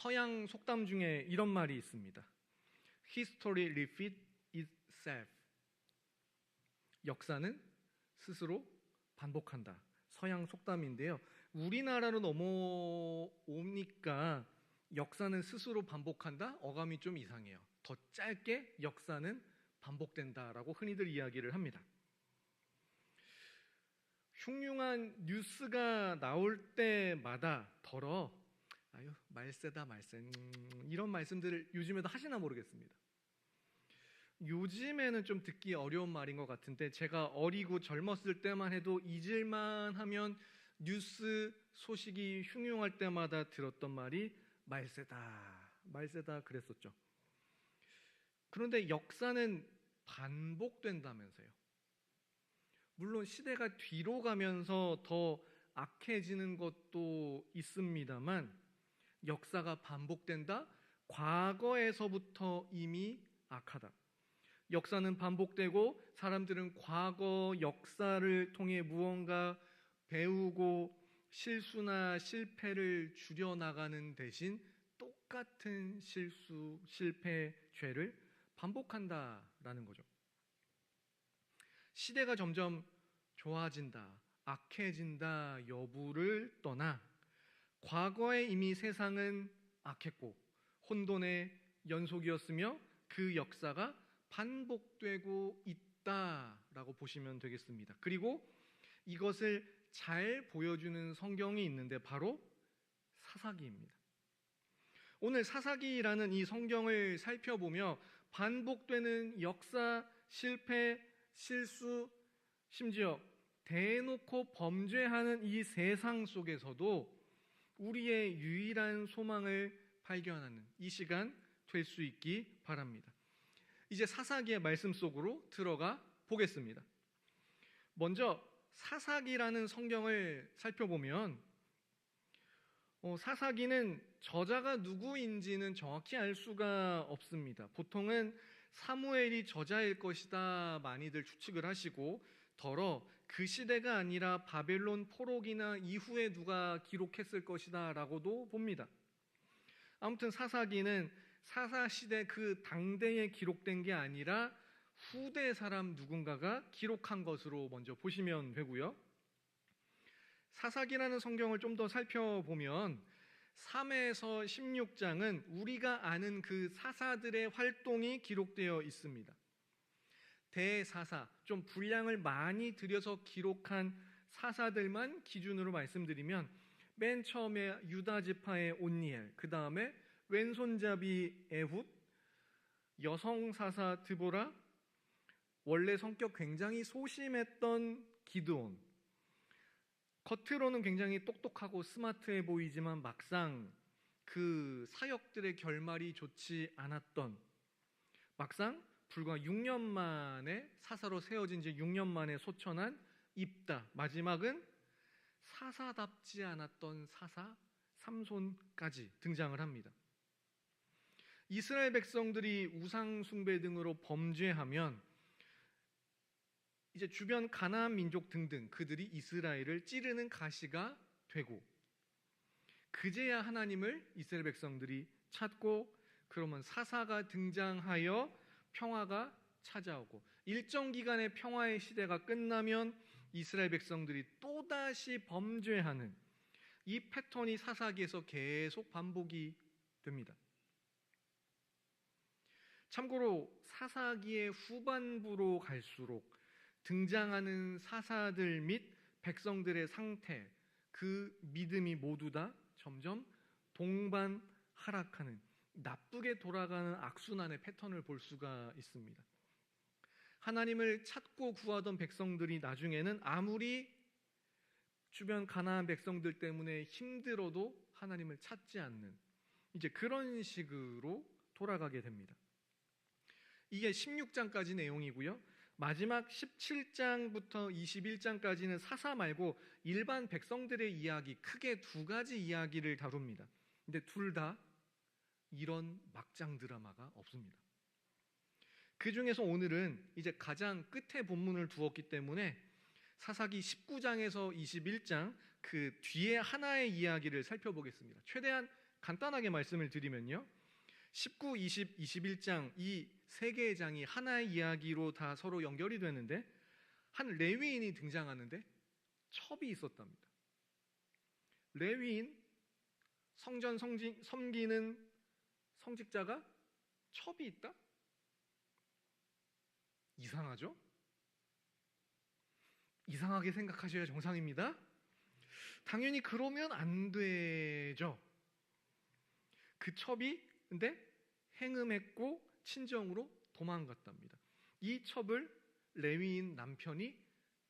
서양 속담 중에 이런 말이 있습니다. History repeats itself. 역사는 스스로 반복한다. 서양 속담인데요. 우리나라로 넘어오니까 역사는 스스로 반복한다? 어감이 좀 이상해요. 더 짧게 역사는 반복된다라고 흔히들 이야기를 합니다. 흉흉한 뉴스가 나올 때마다 아유 말세다 말세 이런 말씀들을 요즘에도 하시나 모르겠습니다. 요즘에는 좀 듣기 어려운 말인 것 같은데 제가 어리고 젊었을 때만 해도 잊을만 하면 뉴스 소식이 흉흉할 때마다 들었던 말이 말세다 그랬었죠. 그런데 역사는 반복된다면서요. 물론 시대가 뒤로 가면서 더 악해지는 것도 있습니다만 역사가 반복된다? 과거에서부터 이미 악하다. 역사는 반복되고 사람들은 과거 역사를 통해 무언가 배우고 실수나 실패를 줄여나가는 대신 똑같은 실수, 실패, 죄를 반복한다라는 거죠. 시대가 점점 좋아진다, 악해진다 여부를 떠나 과거에 이미 세상은 악했고 혼돈의 연속이었으며 그 역사가 반복되고 있다라고 보시면 되겠습니다. 그리고 이것을 잘 보여주는 성경이 있는데 바로 사사기입니다. 오늘 사사기라는 이 성경을 살펴보며 반복되는 역사, 실패, 실수, 심지어 대놓고 범죄하는 이 세상 속에서도 우리의 유일한 소망을 발견하는 이 시간 될 수 있기 바랍니다. 이제 사사기의 말씀 속으로 들어가 보겠습니다. 먼저 사사기라는 성경을 살펴보면 사사기는 저자가 누구인지는 정확히 알 수가 없습니다. 보통은 사무엘이 저자일 것이다 많이들 추측을 하시고 더러 그 시대가 아니라 바벨론 포로기나 이후에 누가 기록했을 것이다 라고도 봅니다. 아무튼 사사기는 사사시대 그 당대에 기록된 게 아니라 후대 사람 누군가가 기록한 것으로 먼저 보시면 되고요. 사사기라는 성경을 좀 더 살펴보면 3에서 16장은 우리가 아는 그 사사들의 활동이 기록되어 있습니다. 대사사, 좀 분량을 많이 들여서 기록한 사사들만 기준으로 말씀드리면 맨 처음에 유다 지파의 온니엘, 그 다음에 왼손잡이 에훗, 여성 사사 드보라, 원래 성격 굉장히 소심했던 기드온, 겉으로는 굉장히 똑똑하고 스마트해 보이지만 막상 그 사역들의 결말이 좋지 않았던, 막상 불과 6년 만에 사사로 세워진 지 6년 만에 소천한 입다, 마지막은 사사답지 않았던 사사 삼손까지 등장을 합니다. 이스라엘 백성들이 우상 숭배 등으로 범죄하면 이제 주변 가나안 민족 등등 그들이 이스라엘을 찌르는 가시가 되고 그제야 하나님을 이스라엘 백성들이 찾고 그러면 사사가 등장하여 평화가 찾아오고 일정 기간의 평화의 시대가 끝나면 이스라엘 백성들이 또다시 범죄하는 이 패턴이 사사기에서 계속 반복이 됩니다. 참고로 사사기의 후반부로 갈수록 등장하는 사사들 및 백성들의 상태, 그 믿음이 모두 다 점점 동반 하락하는 나쁘게 돌아가는 악순환의 패턴을 볼 수가 있습니다. 하나님을 찾고 구하던 백성들이 나중에는 아무리 주변 가나안 백성들 때문에 힘들어도 하나님을 찾지 않는 이제 그런 식으로 돌아가게 됩니다. 이게 16장까지 내용이고요. 마지막 17장부터 21장까지는 사사 말고 일반 백성들의 이야기, 크게 두 가지 이야기를 다룹니다. 근데 둘 다 이런 막장 드라마가 없습니다. 그 중에서 오늘은 이제 가장 끝에 본문을 두었기 때문에 사사기 19장에서 21장 그 뒤에 하나의 이야기를 살펴보겠습니다. 최대한 간단하게 말씀을 드리면요, 19, 20, 21장 이 세 개의 장이 하나의 이야기로 다 서로 연결이 되는데, 한 레위인이 등장하는데 첩이 있었답니다. 레위인, 성전 섬기는 성직자가 첩이 있다? 이상하죠? 이상하게 생각하셔야 정상입니다. 당연히 그러면 안 되죠. 그 첩이 근데 행음했고 친정으로 도망갔답니다. 이 첩을 레위인 남편이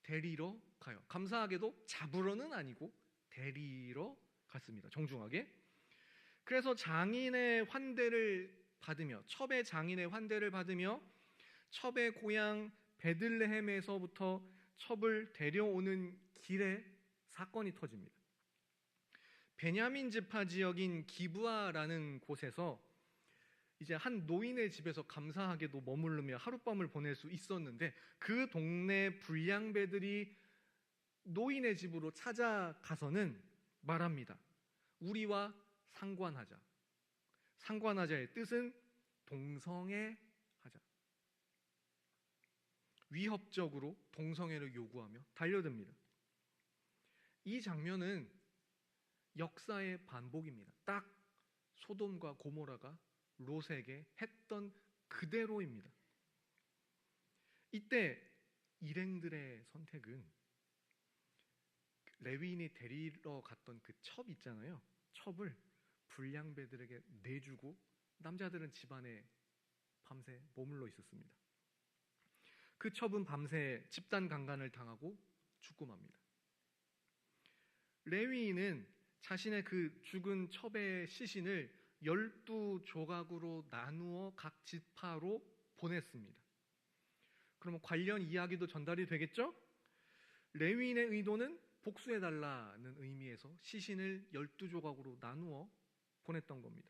데리러 가요. 감사하게도 잡으러는 아니고 데리러 갔습니다. 정중하게. 그래서 장인의 환대를 받으며, 첩의 장인의 환대를 받으며 첩의 고향 베들레헴에서부터 첩을 데려오는 길에 사건이 터집니다. 베냐민 지파 지역인 기브아라는 곳에서 이제 한 노인의 집에서 감사하게도 머무르며 하룻밤을 보낼 수 있었는데, 그 동네 불량배들이 노인의 집으로 찾아가서는 말합니다. 우리와 상관하자. 상관하자의 뜻은 동성애하자. 위협적으로 동성애를 요구하며 달려듭니다. 이 장면은 역사의 반복입니다. 딱 소돔과 고모라가 롯에게 했던 그대로입니다. 이때 일행들의 선택은 레위인이 데리러 갔던 그 첩 있잖아요. 첩을 불량배들에게 내주고 남자들은 집안에 밤새 머물러 있었습니다. 그 첩은 밤새 집단 강간을 당하고 죽고 맙니다. 레위인은 자신의 그 죽은 첩의 시신을 12조각으로 나누어 각 지파로 보냈습니다. 그러면 관련 이야기도 전달이 되겠죠? 레위인의 의도는 복수해달라는 의미에서 시신을 12조각으로 나누어 보냈던 겁니다.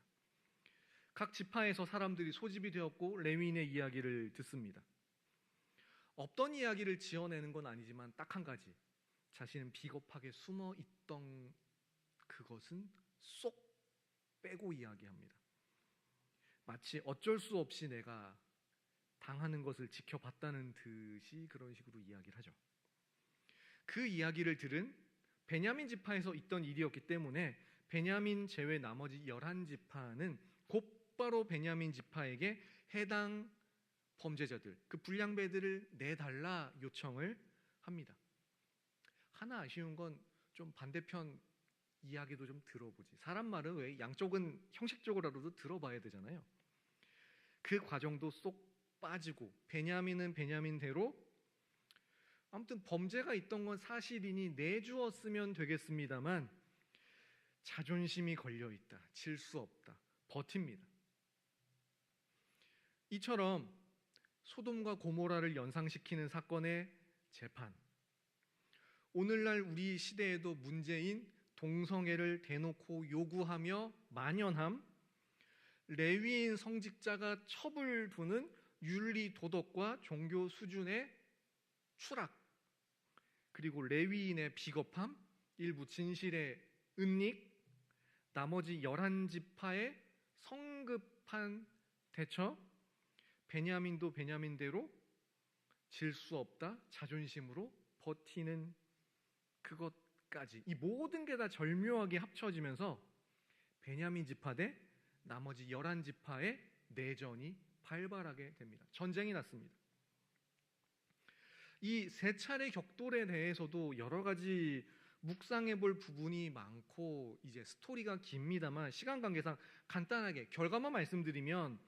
각 지파에서 사람들이 소집이 되었고 레위인의 이야기를 듣습니다. 없던 이야기를 지어내는 건 아니지만 딱 한 가지, 자신은 비겁하게 숨어 있던 그것은 쏙 빼고 이야기합니다. 마치 어쩔 수 없이 내가 당하는 것을 지켜봤다는 듯이 그런 식으로 이야기를 하죠. 그 이야기를 들은 베냐민 지파에서 있던 일이었기 때문에 베냐민 제외 나머지 11지파는 곧바로 베냐민 지파에게 해당 범죄자들, 그 불량배들을 내달라 요청을 합니다. 하나 아쉬운 건 좀 반대편 이야기도 좀 들어보지. 사람 말은 왜 양쪽은 형식적으로라도 들어봐야 되잖아요. 그 과정도 쏙 빠지고 베냐민은 베냐민대로 아무튼 범죄가 있던 건 사실이니 내주었으면 되겠습니다만 자존심이 걸려있다, 질 수 없다, 버팁니다. 이처럼 소돔과 고모라를 연상시키는 사건의 재판, 오늘날 우리 시대에도 문제인 동성애를 대놓고 요구하며 만연함, 레위인 성직자가 첩을 두는 윤리 도덕과 종교 수준의 추락, 그리고 레위인의 비겁함, 일부 진실의 은닉, 나머지 11지파의 성급한 대처, 베냐민도 베냐민대로 질 수 없다, 자존심으로 버티는 그것까지, 이 모든 게 다 절묘하게 합쳐지면서 베냐민 지파 대 나머지 11지파의 내전이 발발하게 됩니다. 전쟁이 났습니다. 이 세 차례 격돌에 대해서도 여러 가지 묵상해 볼 부분이 많고 이제 스토리가 깁니다만 시간 관계상 간단하게 결과만 말씀드리면,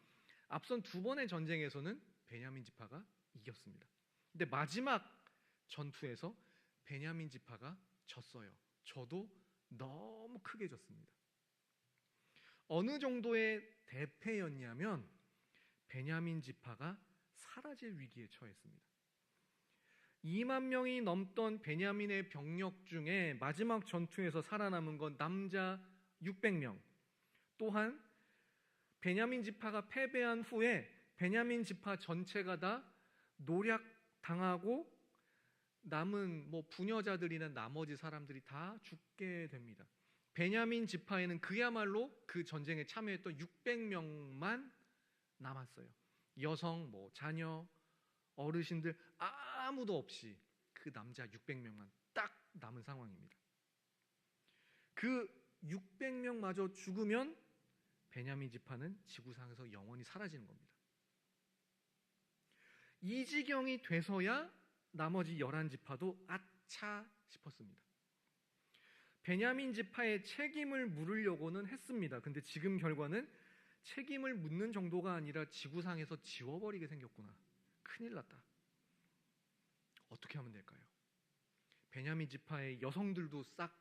앞선 두 번의 전쟁에서는 베냐민 지파가 이겼습니다. 근데 마지막 전투에서 베냐민 지파가 졌어요. 저도 너무 크게 졌습니다. 어느 정도의 대패였냐면 베냐민 지파가 사라질 위기에 처했습니다. 2만 명이 넘던 베냐민의 병력 중에 마지막 전투에서 살아남은 건 남자 600명. 또한 베냐민 지파가 패배한 후에 베냐민 지파 전체가 다 노략당하고 남은 부녀자들이나 나머지 사람들이 다 죽게 됩니다. 베냐민 지파에는 그야말로 그 전쟁에 참여했던 600명만 남았어요. 여성, 자녀, 어르신들 아무도 없이 그 남자 600명만 딱 남은 상황입니다. 그 600명마저 죽으면 베냐민 지파는 지구상에서 영원히 사라지는 겁니다. 이 지경이 돼서야 나머지 11지파도 아차 싶었습니다. 베냐민 지파의 책임을 물으려고는 했습니다. 근데 지금 결과는 책임을 묻는 정도가 아니라 지구상에서 지워버리게 생겼구나. 큰일 났다. 어떻게 하면 될까요? 베냐민 지파의 여성들도 싹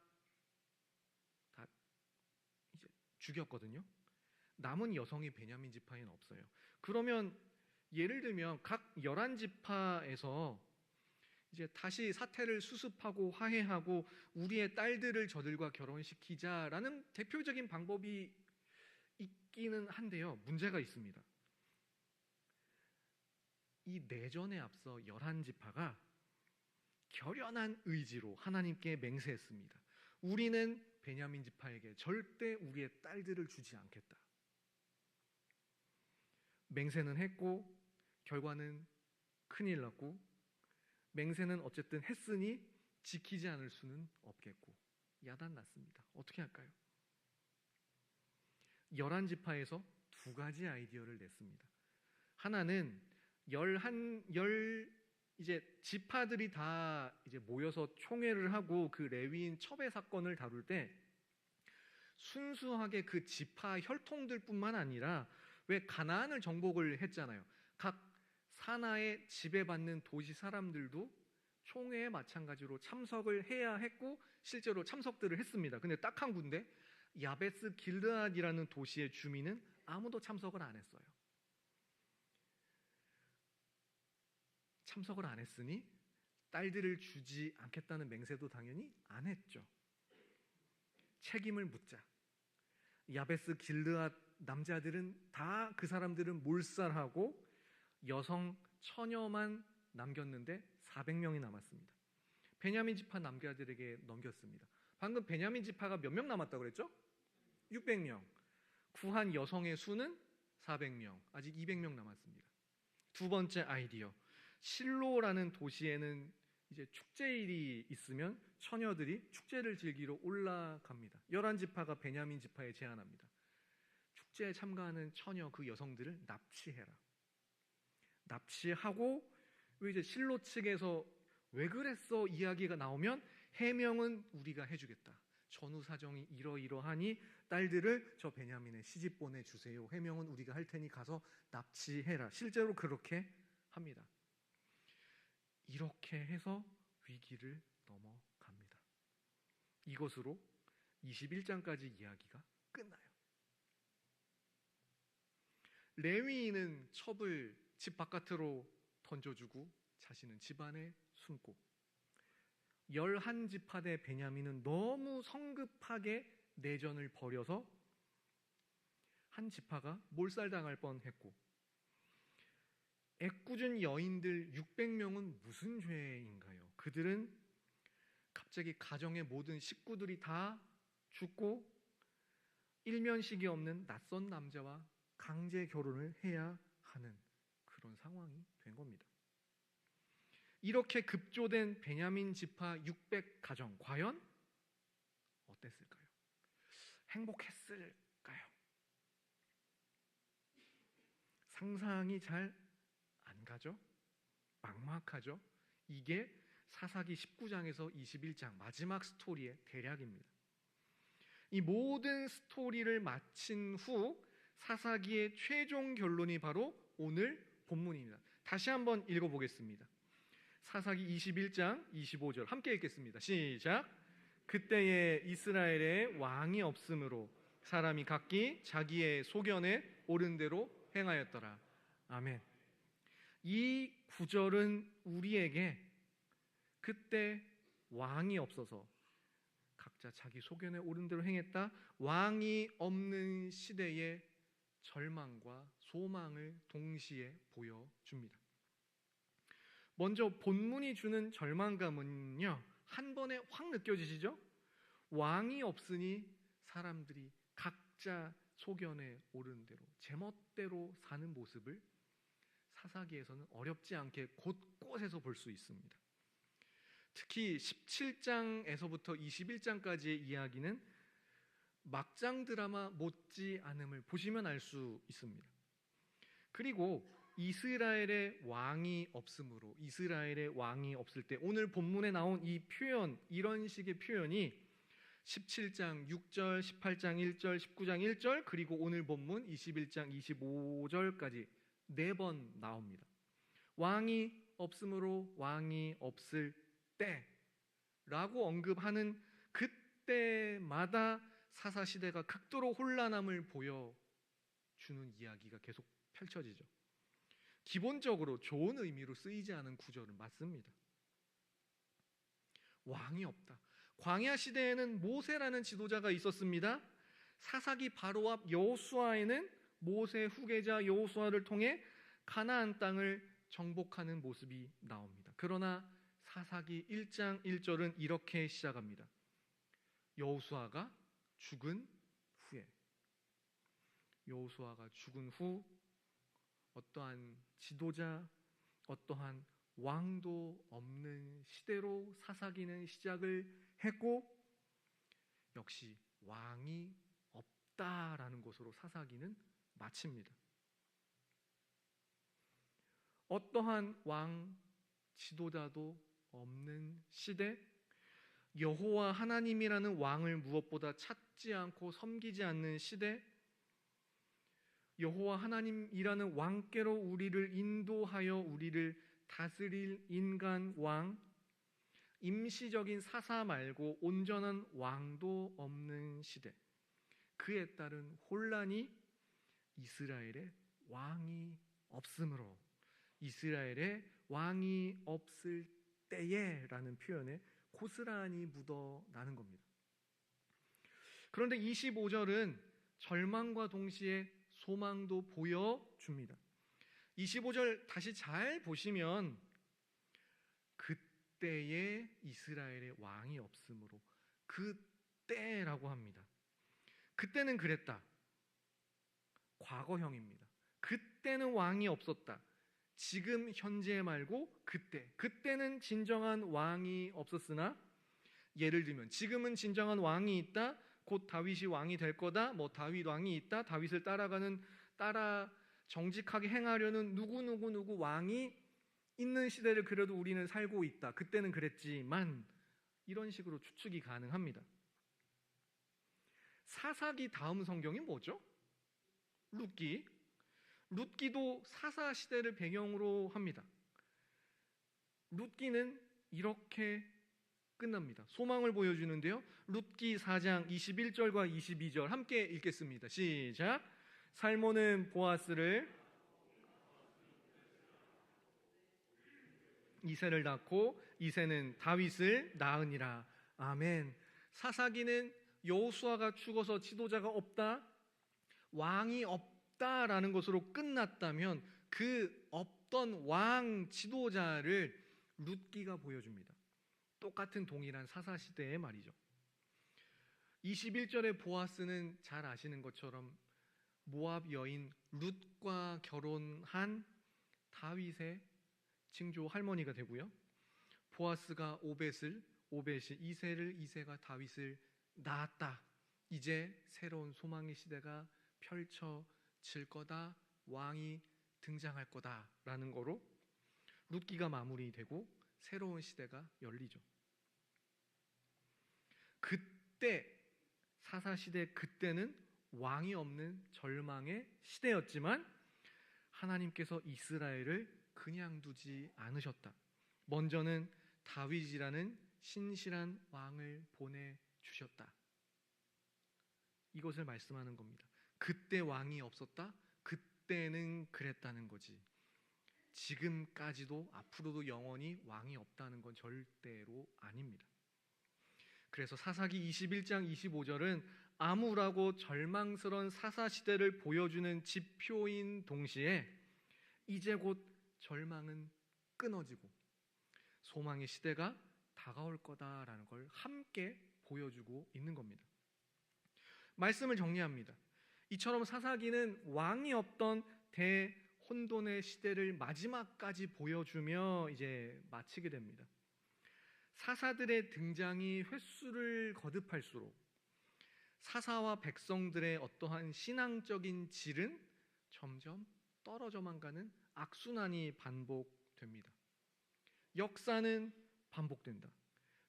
다 이제 죽였거든요. 남은 여성이 베냐민 지파에는 없어요. 그러면 예를 들면 각 11지파에서 이제 다시 사태를 수습하고 화해하고 우리의 딸들을 저들과 결혼시키자라는 대표적인 방법이 있기는 한데요. 문제가 있습니다. 이 내전에 앞서 11지파가 결연한 의지로 하나님께 맹세했습니다. 우리는 베냐민 지파에게 절대 우리의 딸들을 주지 않겠다. 맹세는 했고 결과는 큰일 났고, 맹세는 어쨌든 했으니 지키지 않을 수는 없겠고 야단 났습니다. 어떻게 할까요? 11지파에서 두 가지 아이디어를 냈습니다. 하나는 이제 지파들이 다 이제 모여서 총회를 하고 그 레위인 첩의 사건을 다룰 때 순수하게 그 지파 혈통들뿐만 아니라 왜 가나안을 정복을 했잖아요. 각 산하에 지배받는 도시 사람들도 총회에 마찬가지로 참석을 해야 했고 실제로 참석들을 했습니다. 근데 딱 한 군데 야베스 길르앗이라는 도시의 주민은 아무도 참석을 안 했어요. 참석을 안 했으니 딸들을 주지 않겠다는 맹세도 당연히 안 했죠. 책임을 묻자. 야베스 길르앗 남자들은 다 그 사람들은 몰살하고 여성 처녀만 남겼는데 400명이 남았습니다. 베냐민 지파 남자들에게 넘겼습니다. 방금 베냐민 지파가 몇 명 남았다고 그랬죠? 600명. 구한 여성의 수는 400명. 아직 200명 남았습니다. 두 번째 아이디어. 실로라는 도시에는 이제 축제일이 있으면 처녀들이 축제를 즐기러 올라갑니다. 11지파가 베냐민 지파에 제안합니다. 축제에 참가하는 처녀 그 여성들을 납치해라. 납치하고 이제 실로 측에서 왜 그랬어 이야기가 나오면 해명은 우리가 해주겠다. 전후 사정이 이러이러하니 딸들을 저 베냐민에 시집 보내주세요. 해명은 우리가 할 테니 가서 납치해라. 실제로 그렇게 합니다. 이렇게 해서 위기를 넘어갑니다. 이것으로 21장까지 이야기가 끝나요. 레위인은 첩을 집 바깥으로 던져주고 자신은 집 안에 숨고 11지파 대 베냐민은 너무 성급하게 내전을 벌여서 한 지파가 몰살당할 뻔했고 애꿎은 여인들 600명은 무슨 죄인가요? 그들은 갑자기 가정의 모든 식구들이 다 죽고 일면식이 없는 낯선 남자와 강제 결혼을 해야 하는 그런 상황이 된 겁니다. 이렇게 급조된 베냐민 지파 600가정 과연 어땠을까요? 행복했을까요? 상상이 잘 안 가죠? 막막하죠? 이게 사사기 19장에서 21장 마지막 스토리의 대략입니다. 이 모든 스토리를 마친 후 사사기의 최종 결론이 바로 오늘 본문입니다. 다시 한번 읽어보겠습니다. 사사기 21장 25절 함께 읽겠습니다. 시작. 그때에 이스라엘에 왕이 없으므로 사람이 각기 자기의 소견에 옳은 대로 행하였더라. 아멘. 이 구절은 우리에게 그때 왕이 없어서 각자 자기 소견에 옳은 대로 행했다. 왕이 없는 시대의 절망과 소망을 동시에 보여줍니다. 먼저 본문이 주는 절망감은요, 한 번에 확 느껴지시죠? 왕이 없으니 사람들이 각자 소견에 오르는 대로 제멋대로 사는 모습을 사사기에서는 어렵지 않게 곳곳에서 볼 수 있습니다. 특히 17장에서부터 21장까지의 이야기는 막장 드라마 못지 않음을 보시면 알 수 있습니다. 그리고 이스라엘의 왕이 없으므로, 이스라엘의 왕이 없을 때 오늘 본문에 나온 이 표현, 이런 식의 표현이 17장 6절, 18장 1절, 19장 1절, 그리고 오늘 본문 21장 25절까지 4번 나옵니다. 왕이 없으므로, 왕이 없을 때라고 언급하는 그때마다 사사시대가 극도로 혼란함을 보여주는 이야기가 계속 펼쳐지죠. 기본적으로 좋은 의미로 쓰이지 않은 구절은 맞습니다. 왕이 없다. 광야 시대에는 모세라는 지도자가 있었습니다. 사사기 바로 앞 여호수아에는 모세 후계자 여호수아를 통해 가나안 땅을 정복하는 모습이 나옵니다. 그러나 사사기 1장 1절은 이렇게 시작합니다. 여호수아가 죽은 후에, 여호수아가 죽은 후 어떠한 지도자, 어떠한 왕도 없는 시대로 사사기는 시작을 했고, 역시 왕이 없다라는 것으로 사사기는 마칩니다. 어떠한 왕, 지도자도 없는 시대, 여호와 하나님이라는 왕을 무엇보다 찾지 않고 섬기지 않는 시대, 여호와 하나님이라는 왕께로 우리를 인도하여 우리를 다스릴 인간 왕, 임시적인 사사 말고 온전한 왕도 없는 시대, 그에 따른 혼란이 이스라엘의 왕이 없으므로, 이스라엘의 왕이 없을 때에 라는 표현에 고스란히 묻어나는 겁니다. 그런데 25절은 절망과 동시에 소망도 보여줍니다. 25절 다시 잘 보시면 그때에 이스라엘의 왕이 없으므로, 그때라고 합니다. 그때는 그랬다. 과거형입니다. 그때는 왕이 없었다. 지금 현재 말고 그때는 진정한 왕이 없었으나, 예를 들면 지금은 진정한 왕이 있다, 곧 다윗이 왕이 될 거다, 뭐 다윗 왕이 있다, 다윗을 따라 정직하게 행하려는 누구 왕이 있는 시대를 그래도 우리는 살고 있다. 그때는 그랬지만, 이런 식으로 추측이 가능합니다. 사사기 다음 성경이 뭐죠? 룻기. 룻기도 사사 시대를 배경으로 합니다. 룻기는 이렇게 끝납니다. 소망을 보여주는데요. 룻기 4장 21절과 22절 함께 읽겠습니다. 시작. 살모는 보아스를 이새를 낳고 이새는 다윗을 낳으니라. 아멘. 사사기는 여호수아가 죽어서 지도자가 없다, 왕이 없다라는 것으로 끝났다면, 그 없던 왕 지도자를 룻기가 보여줍니다. 똑같은 동일한 사사시대의 말이죠. 21절의 보아스는 잘 아시는 것처럼 모압 여인 룻과 결혼한 다윗의 증조 할머니가 되고요. 보아스가 오벳이 이새를, 이새가 다윗을 낳았다. 이제 새로운 소망의 시대가 펼쳐질 거다, 왕이 등장할 거다라는 거로 룻기가 마무리되고 새로운 시대가 열리죠. 그때 사사시대, 그때는 왕이 없는 절망의 시대였지만 하나님께서 이스라엘을 그냥 두지 않으셨다. 먼저는 다윗이라는 신실한 왕을 보내주셨다. 이것을 말씀하는 겁니다. 그때 왕이 없었다? 그때는 그랬다는 거지. 지금까지도 앞으로도 영원히 왕이 없다는 건 절대로 아닙니다. 그래서 사사기 21장 25절은 암울하고 절망스러운 사사시대를 보여주는 지표인 동시에 이제 곧 절망은 끊어지고 소망의 시대가 다가올 거다라는 걸 함께 보여주고 있는 겁니다. 말씀을 정리합니다. 이처럼 사사기는 왕이 없던 대혼돈의 시대를 마지막까지 보여주며 이제 마치게 됩니다. 사사들의 등장이 횟수를 거듭할수록 사사와 백성들의 어떠한 신앙적인 질은 점점 떨어져만 가는 악순환이 반복됩니다. 역사는 반복된다.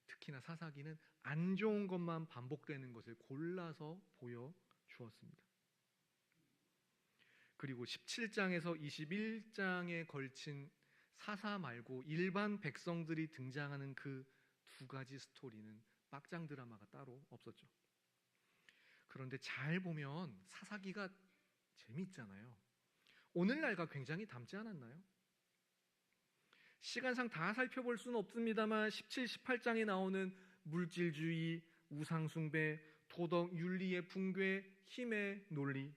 특히나 사사기는 안 좋은 것만 반복되는 것을 골라서 보여주었습니다. 그리고 17장에서 21장에 걸친 사사 말고 일반 백성들이 등장하는 그 두 가지 스토리는 막장 드라마가 따로 없었죠. 그런데 잘 보면 사사기가 재미있잖아요. 오늘날과 굉장히 닮지 않았나요? 시간상 다 살펴볼 수는 없습니다만 17, 18장에 나오는 물질주의, 우상숭배, 도덕, 윤리의 붕괴, 힘의 논리,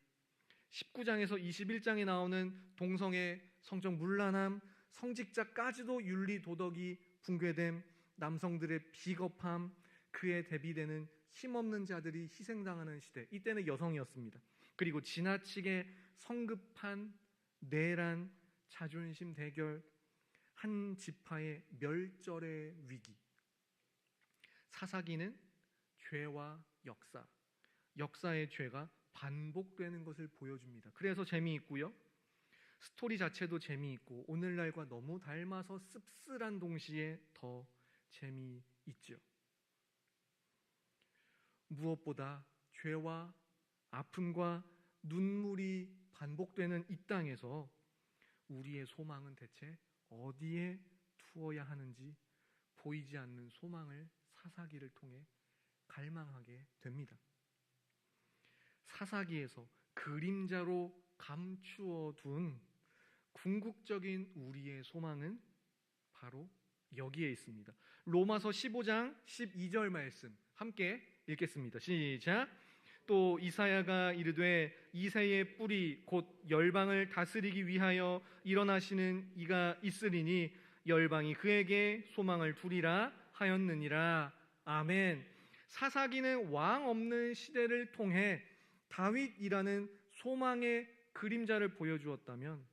19장에서 21장에 나오는 동성애, 성적 문란함, 성직자까지도 윤리, 도덕이 붕괴됨, 남성들의 비겁함, 그에 대비되는 힘없는 자들이 희생당하는 시대, 이때는 여성이었습니다. 그리고 지나치게 성급한 내란, 자존심 대결, 한 지파의 멸절의 위기. 사사기는 죄와 역사, 역사의 죄가 반복되는 것을 보여줍니다. 그래서 재미있고요. 스토리 자체도 재미있고 오늘날과 너무 닮아서 씁쓸한 동시에 더 재미있죠. 무엇보다 죄와 아픔과 눈물이 반복되는 이 땅에서 우리의 소망은 대체 어디에 두어야 하는지 보이지 않는 소망을 사사기를 통해 갈망하게 됩니다. 사사기에서 그림자로 감추어 둔 궁극적인 우리의 소망은 바로 여기에 있습니다. 로마서 15장 12절 말씀 함께 읽겠습니다. 시작. 또 이사야가 이르되 이새의 뿌리 곧 열방을 다스리기 위하여 일어나시는 이가 있으리니 열방이 그에게 소망을 두리라 하였느니라. 아멘. 사사기는 왕 없는 시대를 통해 다윗이라는 소망의 그림자를 보여주었다면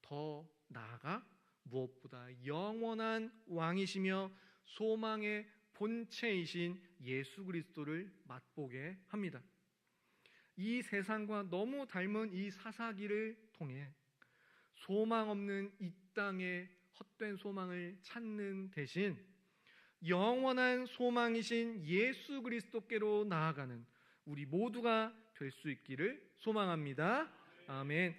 더 나아가 무엇보다 영원한 왕이시며 소망의 본체이신 예수 그리스도를 맛보게 합니다. 이 세상과 너무 닮은 이 사사기를 통해 소망 없는 이 땅의 헛된 소망을 찾는 대신 영원한 소망이신 예수 그리스도께로 나아가는 우리 모두가 될 수 있기를 소망합니다. 아멘.